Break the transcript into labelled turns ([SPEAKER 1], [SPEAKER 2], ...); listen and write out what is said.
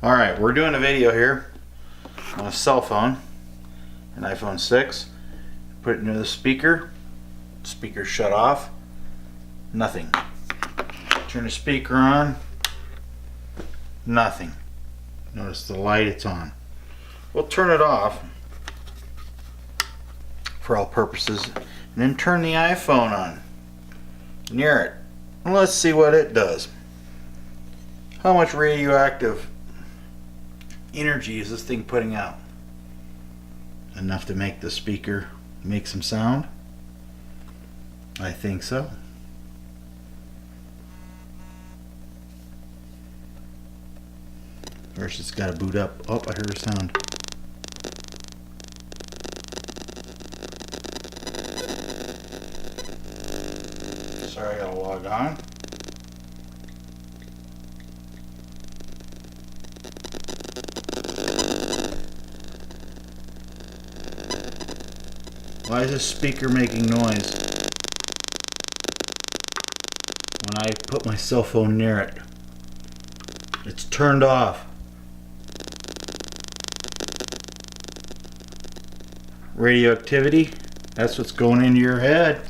[SPEAKER 1] Alright, we're doing a video here on a cell phone, an iPhone 6. Put it into the speaker. Speaker shut off. Nothing. Turn the speaker on. Nothing. Notice the light it's on. We'll turn it off for all purposes and then turn the iPhone on near it. And let's see what it does. How much radioactive energy is this thing putting out? Enough to make the speaker make some sound? I think so. First it's got to boot up. Oh, I heard a sound. Sorry, I gotta log on. Why is this speaker making noise when I put my cell phone near it? It's turned off. Radioactivity, that's what's going into your head.